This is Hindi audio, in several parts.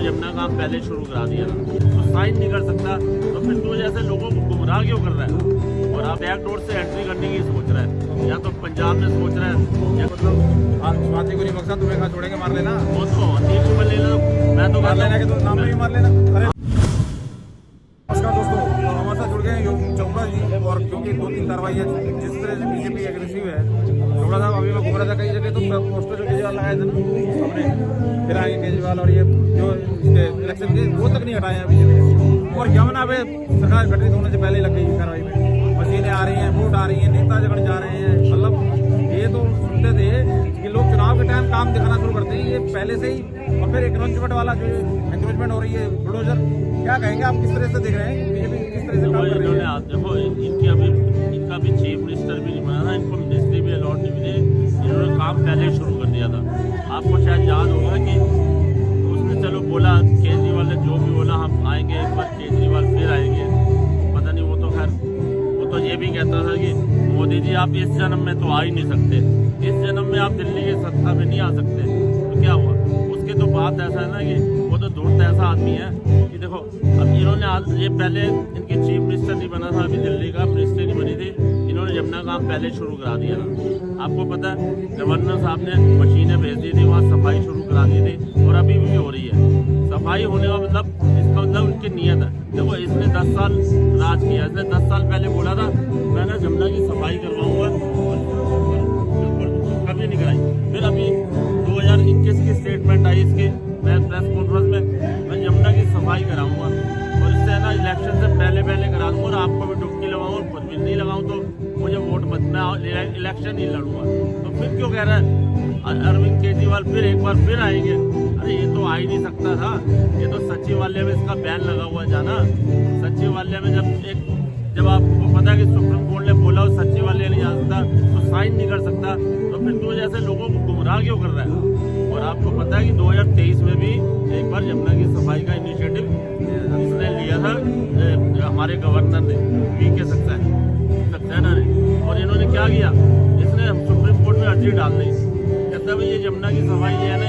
अपना काम पहले शुरू करा दिया था। तो साइन नहीं कर सकता तो फिर तू जैसे लोगों को गुमराह क्यों कर रहा है? और आप बैक डोर से एंट्री करने की सोच रहा है, या तो पंजाब में सोच रहा है, या मतलब स्वाति को नहीं बख्शा, तुम्हें कहा छोड़ेंगे मार लेना, वो तो तीर में ले लो। मैं तो मार लेना के तो नाम में भी मार लेना। अरे नमस्कार दोस्तों, तो हमारे साथ जुड़ गए योग चोपड़ा जी। और क्योंकि 2-3 कार्रवाइयाँ जिस तरह से बीजेपी एग्रेसिव है, चोपड़ा साहब अभी मैं घूम रहा था कई जगह, तो पोस्टर जो केजरीवाल लगाए थे ना हमने, फिर आगे केजरीवाल और ये जो इसके इलेक्शन के वो तक नहीं हटाए हैं बीजेपी। और यमुना पे सरकार गठित होने से पहले ही लग गई कार्रवाई में, मशीनें आ रही हैं, वोट आ रही हैं, नेता जगह जा रहे हैं। मतलब ये तो सुनते थे कि लोग चुनाव के टाइम काम दिखाना शुरू करते हैं, ये पहले से ही। और फिर एंक्रोचमेंट वाला जो एंक्रोचमेंट हो रही है, बुलडोजर, क्या कहेंगे आप, किस तरह से देख रहे हैं बीजेपी किस तरह से काम कर रही है? देखो इनका भी चीफ मिनिस्टर भी नहीं बना था, इनको मिनिस्ट्री भी अलॉट नहीं मिली, इन्होंने काम पहले शुरू कर दिया था। आपको शायद याद होगा कि उसने चलो बोला, केजरीवाल ने जो भी बोला हम आएंगे, एक बार केजरीवाल फिर आएंगे, पता नहीं वो तो खैर वो तो ये भी कहता था कि मोदी जी आप इस जन्म में तो आ ही नहीं सकते, इस जन्म में आप दिल्ली की सत्ता में नहीं आ सकते। तो क्या हुआ उसके तो बात ऐसा है ना कि वो तो धूर्त ऐसा आदमी है कि देखो अब इन्होंने ये पहले इनके चीफ मिनिस्टर नहीं बना था, अभी दिल्ली का मिनिस्ट्री नहीं बनी थी, इन्होंने अपना काम पहले शुरू करा दिया था। आपको पता है गवर्नर साहब ने मशीनें भेज दी थी, वहाँ सफाई शुरू करा दी थी, और अभी भी हो रही है सफाई। होने का मतलब इसका मतलब उनकी नीयत है। देखो इसने 10 साल राज किया, इसने 10 साल पहले बोला था मैं ना जमुना की सफाई करवाऊंगा, कभी नहीं कराई। फिर अभी 2021 की स्टेटमेंट आई इसकी प्रेस कॉन्फ्रेंस में, मैं जमुना की सफाई कराऊंगा और इससे है ना इलेक्शन से पहले करा दूंगा, और आपको भी डुबकी लगाऊंगा, खुद भी नहीं लगाऊं तो मुझे वोट मत, मैं इलेक्शन ही लड़ूंगा। तो फिर क्यों कह रहा है अरविंद केजरीवाल फिर एक बार फिर आएंगे? अरे ये तो आ ही नहीं सकता था, ये तो सचिवालय में इसका बैन लगा हुआ जाना। सचिवालय में जब आपको पता है कि सुप्रीम कोर्ट ने बोला और सचिवालय नहीं जा सकता तो साइन नहीं कर सकता, तो फिर तो जैसे लोगों को गुमराह क्यों कर रहा है? और आपको पता है कि 2023 में भी एक बार यमुना की सफाई का इनिशिएटिव इसने लिया था, हमारे गवर्नर ने वीके सक्सेना ने, और इन्होंने क्या किया, इसने सुप्रीम कोर्ट में अर्जी डाल दी, कहता भाई ये यमुना की सफाई ये है ना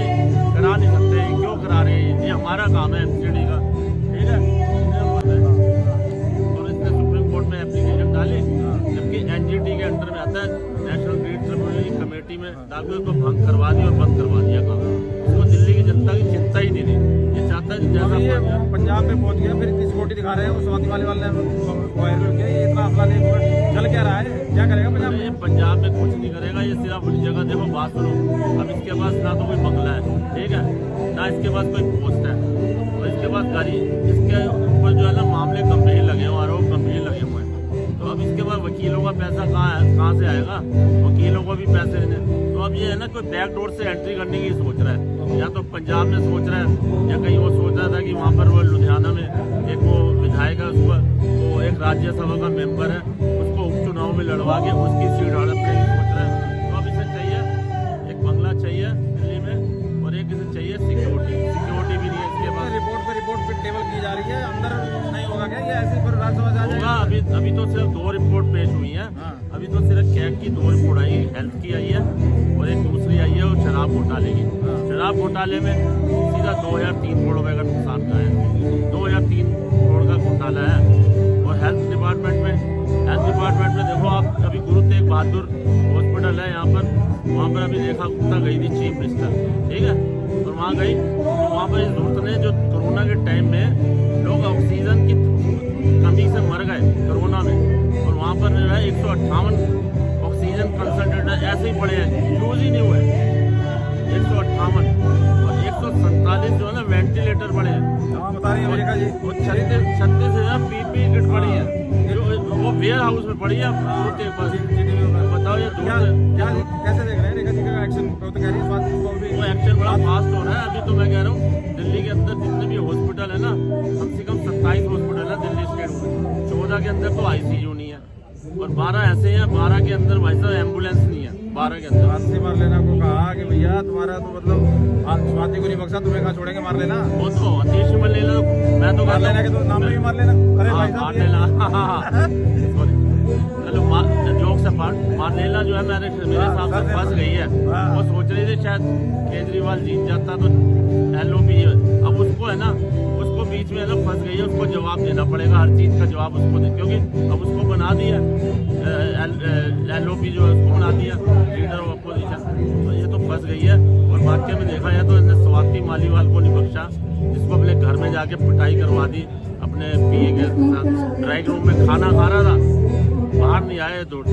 करा नहीं सकते, क्यों करा रहे हैं, ये हमारा काम है एमसीडी का, ठीक है। और इसने सुप्रीम कोर्ट में एप्लीकेशन डाली, जबकि एनजीटी के अंडर में आता है, नेशनल ग्रीड ट्रिब्यूनल कमेटी में डालकर उसको भंग करवा दिया और बंद करवा दिया काम। उसको दिल्ली की जनता की चिंता ही नहीं थी, ये चाहता है जैसा ये पंजाब में पहुंच गया, फिर इतनी सिक्योरिटी दिखा रहे हैं, वो स्वाति वाले ने वायरल किया, ये इतना असला नहीं चल क्या रहा है, क्या करेगा पंजाब में? पंजाब में कुछ नहीं करेगा, ये सिर्फ अपनी जगह। देखो बात सुनो, अब इसके पास ना तो कोई बंगला है, ठीक है, ना इसके पास कोई पोस्ट है, और इसके पास गाड़ी, इसके ऊपर जो है ना मामले गंभीर लगे हुए, आरोप गंभीर लगे हुए हैं। तो अब इसके बाद वकीलों का पैसा कहाँ से आएगा? वकीलों को भी पैसे देने। तो अब ये है ना कोई बैक डोर से एंट्री करने की सोच रहा है, या तो पंजाब में सोच रहा है, या कहीं वो सोच रहा था कि वहाँ पर वो लुधियाना में एक वो विधायक है, उसको वो एक राज्यसभा का मेंबर है, उसको उपचुनाव में लड़वा के उसकी सीट हड़पने की सोच रहा है। तो अब इसे चाहिए एक बंगला चाहिए दिल्ली में, और एक इसे चाहिए सिक्योरिटी भी नहीं है इसके पास। रिपोर्ट पे टेबल की जा रही है, अंदर नहीं होगा क्या ये ऐसे फिर राज्यसभा जा जाएगा? अभी तो सिर्फ 2 रिपोर्ट पेश हुई हैं। अभी तो सिर्फ कैग की 2 रिपोर्ट आई, हेल्थ की आई है और एक दूसरी आई है, और शराब घोटाले की। शराब घोटाले में सीधा 2003 करोड़ रुपए का नुकसान का है, 2003 करोड़ का घोटाला है। और हेल्थ डिपार्टमेंट में देखो आप, अभी गुरु तेग बहादुर हॉस्पिटल है यहाँ पर, वहाँ पर अभी रेखा गुप्ता गई थी चीफ मिनिस्टर, ठीक है, और वहाँ गई तो वहाँ पर इस धूर्त ने जो कोरोना के टाइम में लोग ऑक्सीजन की कमी से मर गए कोरोना में, और वहाँ पर जो है 158 ऑक्सीजन कंसंट्रेटर ऐसे ही पड़े हैं, यूज ही नहीं हुए 158, और 147 जो है ना वेंटिलेटर पड़े हैं। हाँ बता रही है अमेरिका जी, वो 36 पीपी किट पड़ी है, वो वेयर हाउस में पड़ी है गुरु तेग बहादुर। बताओ ये कैसे देख रहे हैं रेखा जी का एक्शन? तो कह रही है वो एक्शन बड़ा फास्ट हो रहा है। अभी तो मैं कह रहा हूँ दिल्ली के अंदर जितने भी हॉस्पिटल है ना, कम से कम 27 हॉस्पिटल है दिल्ली स्टेट में, 14 के अंदर तो आईसीयू नहीं है, और 12 ऐसे हैं 12 के अंदर भाई साहब एम्बुलेंस नहीं है, 12 के अंदर। स्वाति मार लेना को कहा कि भैया तुम्हारा तो मतलब स्वाति को नहीं बख्शा, तुम्हें कहा छोड़ेंगे मार लेना, वो तो तीर में ले लो, मैं तो मार लेना के तो नाम में भी मार लेना। अरे भाई मार लेना चलो जोक से मार लेना जो है मेरे हिसाब से फंस गई है। वो सोच रही थी शायद केजरीवाल जीत जाता तो एलओपी, अब उसको है ना है ना फंस गई है, उसको जवाब देना पड़ेगा, हर चीज़ का जवाब उसको दे, क्योंकि अब उसको बना दिया LOP जो है उसको बना दिया लीडर ऑफ अपोजिशन, तो ये तो फंस गई है। और वाकई में देखा जाए तो इसने स्वाति मालीवाल को नहीं बख्शा, जिसको अपने घर में जाके पिटाई करवा दी, अपने PA के साथ ड्राइंग रूम में खाना खा रहा था, बाहर नहीं आए दौड़,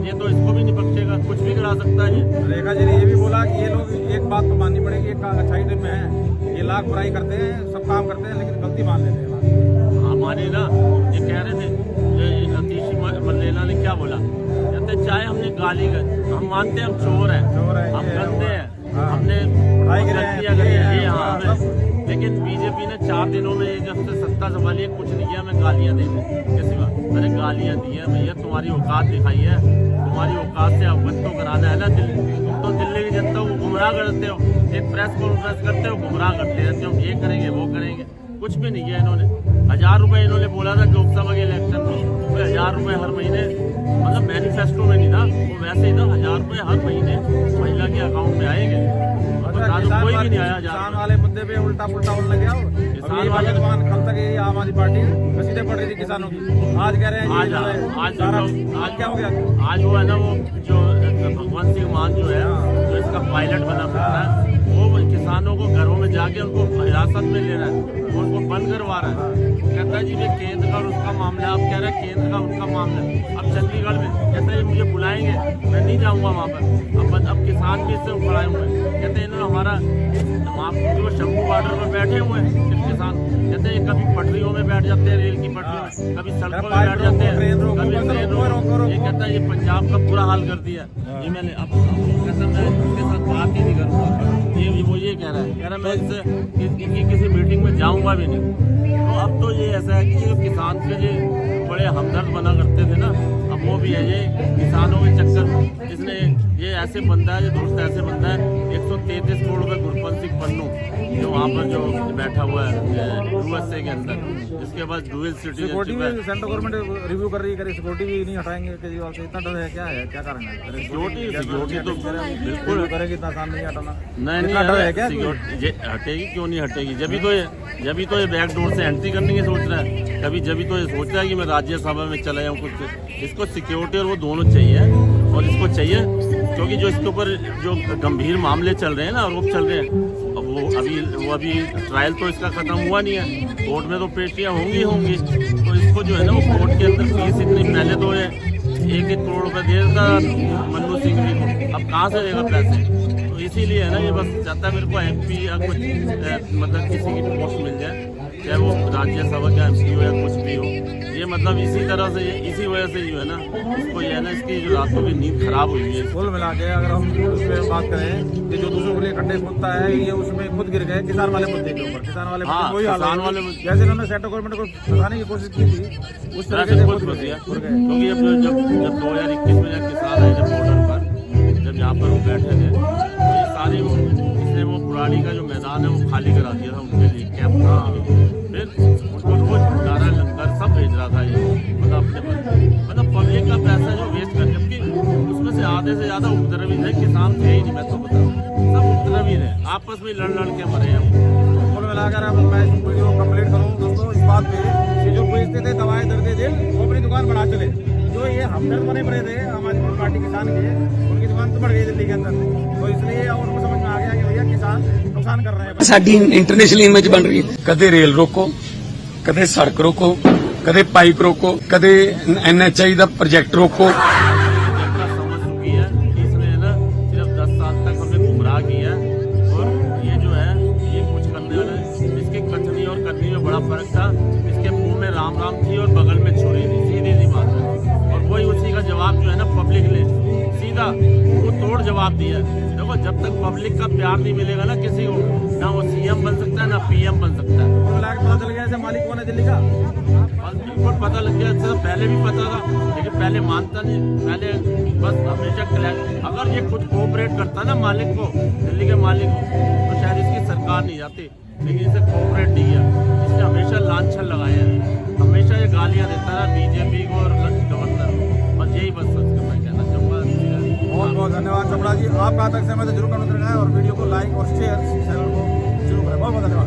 ये तो इसको भी नहीं बख्शेगा, कुछ भी करा सकता है ये। रेखा जी ने ये भी बोला कि ये लोग एक बात तो माननी पड़ेगी, एक अच्छाई टीम में है, ये लाख बुराई करते हैं, सब काम करते हैं, लेकिन गलती मान लेते हैं। हाँ माने ना, ये कह रहे थे अतीशी मल्लेला ने क्या बोला, कहते चाहे हमने गाली कर, हम मानते हैं हम चोर हैं, हम गंदे हैं, हमने गलतियाँ करी है, हाँ, लेकिन बीजेपी ने 4 दिनों में जब से सत्ता संभाली है कुछ नहीं किया, हमें गालियाँ दी कैसी बात, मैंने गालियाँ दी है भैया, तुम्हारी औकात दिखाई है, तुम्हारी औकात से अवगत तो कराना है ना, तुम तो दिल्ली की जनता को गुमराह करते हो, एक प्रेस कॉन्फ्रेंस करते हो, गुमराह करते रहते हो, ये करेंगे वो करेंगे, कुछ भी नहीं किया इन्होंने। 1000 रुपये इन्होंने बोला था लोकसभा के इलेक्शन में, 1000 रुपये हर महीने, मतलब मैनिफेस्टो में नहीं था वो, वैसे ही था 1000 रुपये हर महीने महिला के अकाउंट में आएंगे, कोई भी नहीं आया। किसान वाले मुद्दे पे उल्टा पुल्टा बोलने लगे, किसान वाले दुकान कल तक ये आम आदमी पार्टी सीधे पड़ रही थी किसानों की, आज कह रहे हैं आज क्या हो गया, आज वो है ना वो जो भगवंत सिंह मान जो है जो इसका पायलट बना फिरता है, वो किसानों को घरों में जाके उनको हिरासत में ले रहा है, वो उनको बंद करवा रहा है, कहता है जी ये केंद्र का और उसका मामला है, अब कह रहे हैं केंद्र का उनका मामला है। अब चंडीगढ़ में कहते हैं मुझे बुलाएंगे, मैं नहीं जाऊंगा वहाँ पर, अब किसान भी इससे उखड़ाए हुए हैं, कहते हैं इन्होंने हमारा जो शंभू बॉर्डर पर बैठे हुए हैं किसान, कहते हैं कभी पटरियों में बैठ जाते हैं, रेल की पटरियों में, कभी सड़कों में बैठ जाते हैं, कभी ट्रेन, ये कहता है ये पंजाब का बुरा हाल कर दिया, ये मैंने अब कहता मैं इसके साथ बात ही नहीं करूँगा, वो ये कह रहा है मैं इससे किसी मीटिंग में जाऊंगा भी नहीं। तो अब तो ये ऐसा है कि किसान के जो बड़े हमदर्द बना करते थे ना, अब वो भी है ये किसानों के चक्कर, जिसने ये ऐसे बंदा है, ये दोस्त ऐसे बंदा है, 133 करोड़ रुपये गुरपंत सिंह पन्नू जो वहाँ पर जो बैठा हुआ है USA के अंदर, जिसके पास डुअल सिटीजनशिप है। सेंट्रल गवर्नमेंट रिव्यू कर रही है, सिक्योरिटी भी नहीं हटाएंगे केजरीवाल से, इतना डर है, क्या है, क्या कारण है? सिक्योरिटी तो बिल्कुल करेगी, इतना आसान नहीं हटाना, नहीं डर है क्या? हटेगी क्यों नहीं हटेगी, जब तो ये बैक डोर से एंट्री करने की सोच रहा है, जब तो ये सोच रहा है कि मैं राज्यसभा में चला जाऊँ कुछ, इसको सिक्योरिटी और वो दोनों चाहिए, और इसको चाहिए क्योंकि जो इसके ऊपर जो गंभीर मामले चल रहे हैं ना, आरोप चल रहे हैं, वो अभी ट्रायल तो इसका खत्म हुआ नहीं है, कोर्ट में तो पेशियाँ होंगी, तो इसको जो है ना वो कोर्ट के अंदर फीस इतनी, पहले तो ये 1-1 करोड़ रुपये दे देता मन्नू सिंह जी को, अब कहाँ से देगा पैसे, तो इसीलिए है ना ये बस चाहता है मेरे को MP या कुछ मतलब किसी की पोस्ट मिल जाए, चाहे वो राज्यसभा का MP हो या कुछ भी हो, ये मतलब इसी तरह से इसी वजह से जो है ना इसको ये है ना इसकी जो रातों की नींद खराब हुई है। कुल मिला के अगर हम उस पर बात करें कि जो दूसरों के लिए खड्डे खोदता है, ये उसमें खुद गिर गए किसान वाले मुद्दे के ऊपर, किसान वाले वही हाल है, जैसे उन्होंने सेंट्रल गवर्नमेंट को फंसाने की कोशिश की थी उस तरह से खुद फंस गया, क्योंकि जब 2021 में जब किसान आए जब बॉर्डर पर, जब यहाँ पर वो बैठे थे, तो ये सारी इसने वो पुरानी का जो मैदान है वो खाली करा दिया था उनके लिए कैंप, फिर उनको रोज भंडारा लंगर सब भेज रहा था ये, मतलब पब्लिक का पैसा जो वेस्ट कर, जबकि उसमें से आधे से ज्यादा उपद्रवी थे, किसान थे ही नहीं, मैं तो बताऊँ सब उपद्रवी थे, आपस में लड़ के मरे हैं। कुल मिलाकर अब मैं इस वीडियो कंप्लीट करूँ दोस्तों इस बात पे कि जो बेचते थे दवाएं दर्द जेल, वो अपनी दुकान बढ़ा चले, जो ये हमदर्द बने पड़े थे आम आदमी पार्टी किसान के, उनकी दुकान तो बढ़ गई दिल्ली के अंदर, तो इसलिए उनको समझ में आ गया कि भैया किसान नुकसान कर रहे हैं। साडी इंटरनेशनल इमेज बन रही है, कदे रेल रोको, कदे सड़क रोको, कदे पाइप रोको, कदे NHI का प्रोजेक्ट रोको। समझ चुकी है इसने ना सिर्फ 10 साल तक हमें गुमराह किया, और ये जो है ये कुछ करने वाले, इसके कथनी और करनी में बड़ा फर्क था, इसके मुंह में राम राम थी और बगल में छुरी थी, सीधी सी बात है, और वही उसी का जवाब जो है ना पब्लिक ने सीधा वो तोड़ जवाब दिया। देखो जब तक पब्लिक का प्यार नहीं मिलेगा ना किसी को, ना वो CM बन सकता है ना PM बन सकता है। पता चल गया मालिक कौन है दिल्ली का, बिल्कुल पता लग गया, अच्छा पहले भी पता था, लेकिन पहले मानता नहीं, पहले बस हमेशा अगर ये खुद कोऑपरेट करता ना मालिक को, दिल्ली के मालिक को, तो शायद इसकी सरकार नहीं जाती, लेकिन इसे कोऑपरेट नहीं किया, इसने हमेशा लांछन लगाया है, हमेशा ये गालियाँ देता है BJP को और गवर्नर को, बस यही बस मैं कहना चाहूँगा। बहुत बहुत धन्यवाद चोपड़ा जी, आप आज तक समय तो जरूर करना है, और वीडियो को लाइक और शेयर चैनल को जरूर करें, बहुत बहुत धन्यवाद।